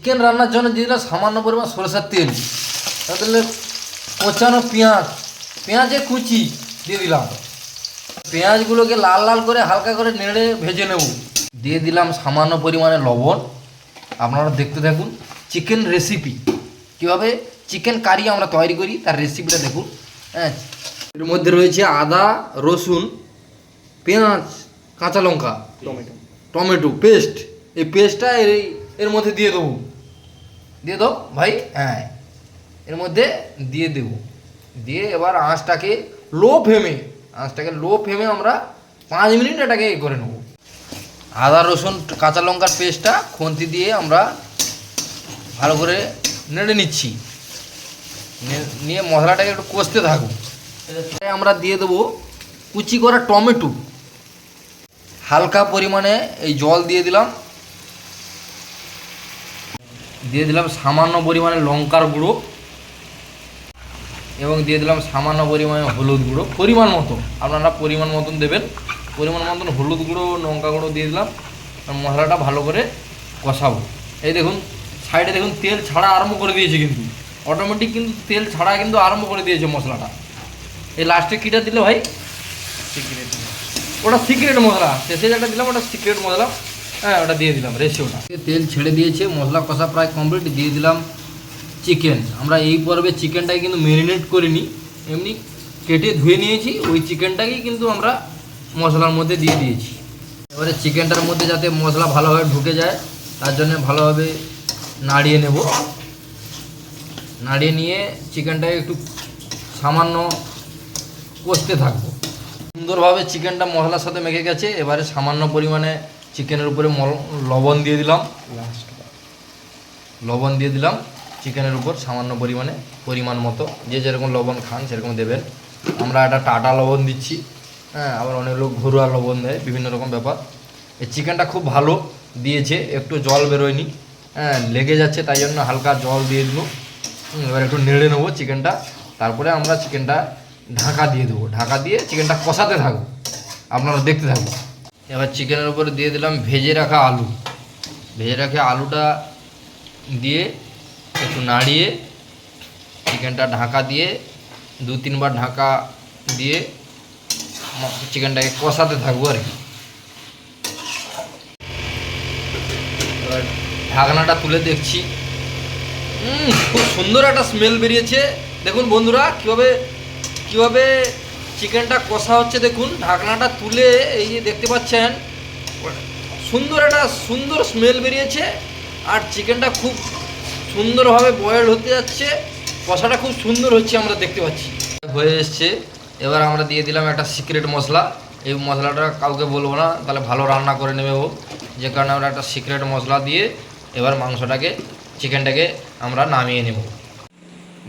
Chicken রান্নার জন্য দিয়ে দিলাম সামান্য পরিমাণ সরষের তেল, তাহলে কোচানো পেঁয়াজের কুচি দিয়ে দিলাম। পেঁয়াজগুলোকে লাল লাল করে হালকা করে নেড়ে ভেজে নেব। দিয়ে দিলাম সামান্য পরিমাণে লবণ। আপনারা দেখতে থাকুন চিকেন রেসিপি, কীভাবে চিকেন কারি আমরা তৈরি করি তার রেসিপিটা দেখুন। হ্যাঁ, এর মধ্যে রয়েছে আদা, রসুন, পেঁয়াজ, কাঁচা লঙ্কা, টমেটো পেস্ট। এই পেস্টটা এর মধ্যে দিয়ে দেবো। দিয়ে দাও ভাই। হ্যাঁ, এর মধ্যে দিয়ে দেবো। দিয়ে এবার আঁচটাকে লো ফ্লেমে আমরা 5 মিনিট এটাকে করে নেব। আদা, রসুন, কাঁচা লঙ্কার পেস্টটা খুন্তি দিয়ে আমরা ভালো করে নেড়ে নিচ্ছি। নিয়ে মশলাটাকে একটু কষতে থাকবো। আমরা দিয়ে দেবো কুচি করা টমেটো, হালকা পরিমাণে এই জল দিয়ে দিলাম। সামান্য পরিমাণে লঙ্কার গুঁড়ো এবং দিয়ে দিলাম সামান্য পরিমাণে হলুদ গুঁড়ো। পরিমাণ মতো আপনারা পরিমাণ মতন দেবেন। পরিমাণ মতন হলুদ গুঁড়ো, লঙ্কা গুঁড়ো দিয়ে দিলাম। মশলাটা ভালো করে কষাবো। এই দেখুন সাইডে দেখুন তেল ছাড়া আরম্ভ করে দিয়েছে, কিন্তু অটোমেটিক কিন্তু তেল ছাড়া কিন্তু আরম্ভ করে দিয়েছে মশলাটা। এই লাস্টে কীটা দিল ভাই? সিক্রেট, ওটা সিক্রেট মশলা। শেষে যেটা দিলাম ওটা সিক্রেট মশলা। হ্যাঁ, ওটা দিয়ে দিলাম রেশিওটা। তেল ছেড়ে দিয়েছে, মশলা কষা প্রায় কমপ্লিট। দিয়ে দিলাম চিকেন। আমরা এই পর্বে চিকেনটাকে কিন্তু ম্যারিনেট করিনি, এমনি কেটে ধুয়ে নিয়েছি। ওই চিকেনটাকেই কিন্তু আমরা মশলার মধ্যে দিয়ে দিয়েছি। এবারে চিকেনটার মধ্যে যাতে মশলা ভালোভাবে ঢুকে যায় তার জন্য ভালোভাবে নাড়িয়ে নেব। নাড়িয়ে নিয়ে চিকেনটাকে একটু সামান্য কষতে থাকবো। সুন্দরভাবে চিকেনটা মশলার সাথে মেখে গেছে। এবারে সামান্য পরিমাণে চিকেনের উপরে লবণ দিয়ে দিলাম। চিকেনের উপর সামান্য পরিমাণ মতো, যে যেরকম লবণ খান সেরকম দেবেন। আমরা একটা টাটা লবণ দিচ্ছি। হ্যাঁ, আবার অনেক লোক ঘরোয়া লবণ দেয়, বিভিন্ন রকম ব্যাপার। এই চিকেনটা খুব ভালো দিয়েছে, একটু জল বেরোয়নি। হ্যাঁ, লেগে যাচ্ছে তাই জন্য হালকা জল দিয়ে দিল। এবার একটু নেড়ে নেবো চিকেনটা। তারপরে আমরা চিকেনটা ঢাকা দিয়ে দেবো। ঢাকা দিয়ে চিকেনটা কষাতে থাকবো, আপনারা দেখতে থাকবো। এবার চিকেনের উপরে দিয়ে দিলাম ভেজে রাখা আলুটা দিয়ে একটু নাড়িয়ে চিকেনটা ঢাকা দিয়ে 2-3 বার ঢাকা দিয়ে চিকেনটাকে কষাতে থাকবো আর কি। এবার ঢাকনাটা তুলে দেখছি, খুব সুন্দর একটা স্মেল বেরিয়েছে। দেখুন বন্ধুরা কীভাবে চিকেনটা কষা হচ্ছে। দেখুন ঢাকনাটা তুলে এই যে দেখতে পাচ্ছেন, সুন্দর স্মেল বেরিয়েছে। আর চিকেনটা খুব সুন্দরভাবে বয়েল হতে যাচ্ছে, কষাটা খুব সুন্দর হচ্ছে, আমরা দেখতে পাচ্ছি হয়ে এসছে। এবার আমরা দিয়ে দিলাম একটা সিক্রেট মশলা। এই মশলাটা কাউকে বলবো না, তাহলে ভালো রান্না করে নেবে ও। যে কারণে আমরা একটা সিক্রেট মশলা দিয়ে এবার চিকেনটাকে আমরা নামিয়ে নেব।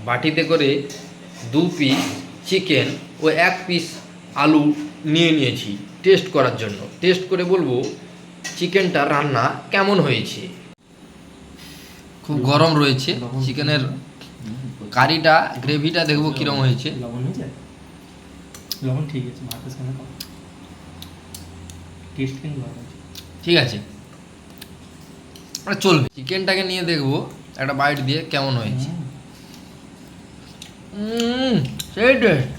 বাটিতে করে 2 পিস চিকেন ও 1 পিস আলু নিয়েছি টেস্ট করার জন্য। টেস্ট করে বলবো চিকেনটা রান্না কেমন হয়েছে। খুব গরম রয়েছে চিকেনের কারিটা, গ্রেভিটা দেখবো কীরকম হয়েছে। লবণ ঠিক আছে, ভাতের সঙ্গে খাও। টেস্ট কিন্তু ভালো আছে। ঠিক আছে, চলবে। চিকেনটাকে নিয়ে দেখবো একটা বাইট দিয়ে কেমন হয়েছে। সেই টেস্ট।